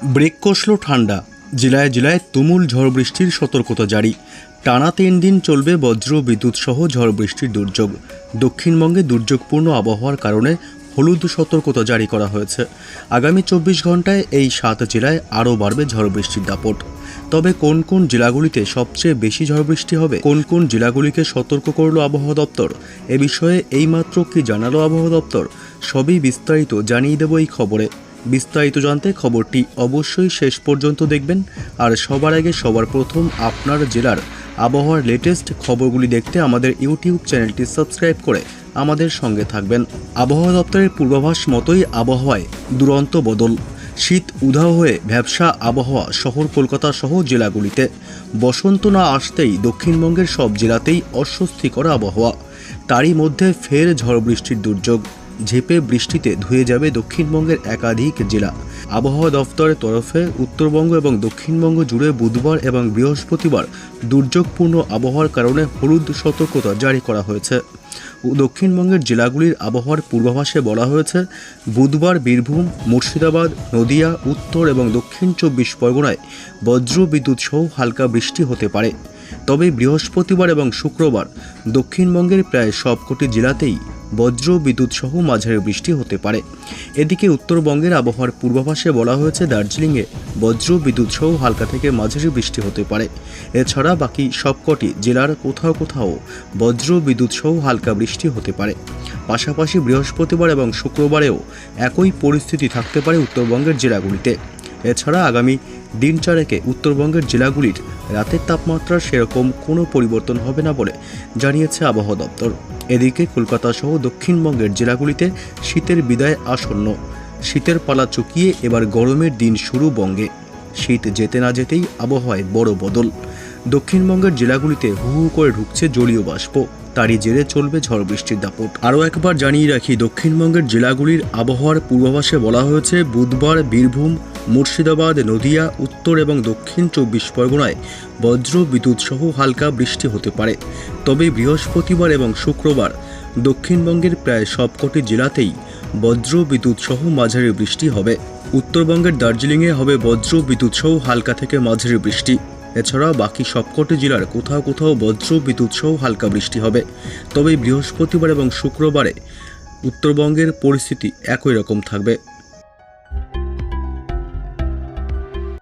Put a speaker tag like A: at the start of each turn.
A: Break কষল ঠান্ডা, জেলায় জেলায় তুমুল ঝড় বৃষ্টির সতর্কতা জারি। টানা 3 দিন চলবে বজ্র বিদ্যুৎ সহ ঝড় বৃষ্টির দুর্যোগ। দক্ষিণবঙ্গে দুর্যোগপূর্ণ আবহাওয়ার কারণে হলুদ সতর্কতা জারি করা হয়েছে। আগামী 24 ঘন্টায় এই 7 জেলায় আরও বাড়বে ঝড় বৃষ্টির দাপট। তবে কোন কোন জেলাগুলিতে সবচেয়ে বেশি ঝড় বৃষ্টি হবে, কোন কোন জেলাগুলিকে সতর্ক করল আবহাওয়া দপ্তর, এ বিষয়ে এইমাত্র কি জানালো আবহাওয়া দপ্তর, সবই বিস্তারিত জানিয়ে দেব এই খবরে। বিস্তারিত জানতে খবরটি অবশ্যই শেষ পর্যন্ত দেখবেন। আর সবার আগে সবার প্রথম আপনার জেলার আবহাওয়ার লেটেস্ট খবরগুলি দেখতে আমাদের ইউটিউব চ্যানেলটি সাবস্ক্রাইব করে আমাদের সঙ্গে থাকবেন। আবহাওয়া দপ্তরের পূর্বাভাস মতোই আবহাওয়ায় দুরন্ত বদল। শীত উধাও হয়ে ভ্যাপসা আবহাওয়া শহর কলকাতা সহ জেলাগুলিতে। বসন্ত না আসতেই দক্ষিণবঙ্গের সব জেলাতেই অস্বস্তিকর আবহাওয়া। তারই মধ্যে ফের ঝড় বৃষ্টির দুর্যোগ। ঝেঁপে বৃষ্টিতে ধুয়ে যাবে দক্ষিণবঙ্গের একাধিক জেলা। আবহাওয়া দফতরের তরফে উত্তরবঙ্গ এবং দক্ষিণবঙ্গ জুড়ে বুধবার এবং বৃহস্পতিবার দুর্যোগপূর্ণ আবহাওয়ার কারণে হলুদ সতর্কতা জারি করা হয়েছে। দক্ষিণবঙ্গের জেলাগুলির আবহাওয়ার পূর্বাভাসে বলা হয়েছে, বুধবার বীরভূম, মুর্শিদাবাদ, নদিয়া, উত্তর এবং দক্ষিণ 24 পরগনায় বজ্র বিদ্যুৎ সহ হালকা বৃষ্টি হতে পারে। তবে বৃহস্পতিবার এবং শুক্রবার দক্ষিণবঙ্গের প্রায় সবকটি জেলাতেই বজ্র বিদ্যুৎ সহ মাঝারি বৃষ্টি হতে পারে। এদিকে উত্তরবঙ্গের আবহাওয়ার পূর্বাভাসে বলা হয়েছে, দার্জিলিংয়ে বজ্র বিদ্যুৎ সহ হালকা থেকে মাঝারি বৃষ্টি হতে পারে। এছাড়া বাকি সবকটি জেলার কোথাও কোথাও বজ্র বিদ্যুৎ সহ হালকা বৃষ্টি হতে পারে। পাশাপাশি বৃহস্পতিবার এবং শুক্রবারেও একই পরিস্থিতি থাকতে পারে উত্তরবঙ্গের জেলাগুলিতে। এছাড়া আগামী দিন চারেকে উত্তরবঙ্গের জেলাগুলির রাতের তাপমাত্রার সেরকম কোনো পরিবর্তন হবে না বলে জানিয়েছে আবহাওয়া দপ্তর। এদিকে কলকাতা সহ দক্ষিণবঙ্গের জেলাগুলিতে শীতের বিদায় আসন্ন। শীতের পালা চুকিয়ে এবার গরমের দিন শুরু বঙ্গে। শীত যেতে না যেতেই আবহাওয়ায় বড় বদল। দক্ষিণবঙ্গের জেলাগুলিতে হু হু করে ঢুকছে জলীয় বাষ্প। তারই জেরে চলবে ঝড় বৃষ্টির দাপট। আরও একবার জানিয়ে রাখি, দক্ষিণবঙ্গের জেলাগুলির আবহাওয়ার পূর্বাভাসে বলা হয়েছে, বুধবার বীরভূম, মুর্শিদাবাদ, নদিয়া, উত্তর এবং দক্ষিণ 24 পরগনায় বজ্র বিদ্যুৎ সহ হালকা বৃষ্টি হতে পারে। তবে বৃহস্পতিবার এবং শুক্রবার দক্ষিণবঙ্গের প্রায় সবকটি জেলাতেই বজ্র বিদ্যুৎ সহ মাঝারি বৃষ্টি হবে। উত্তরবঙ্গের দার্জিলিংয়ে হবে বজ্র বিদ্যুৎ সহ হালকা থেকে মাঝারি বৃষ্টি। এছাড়া বাকি সবকটি জেলার কোথাও কোথাও বজ্র বিদ্যুৎ সহ হালকা বৃষ্টি হবে। তবে বৃহস্পতিবার এবং শুক্রবারে উত্তরবঙ্গের পরিস্থিতি একই রকম থাকবে।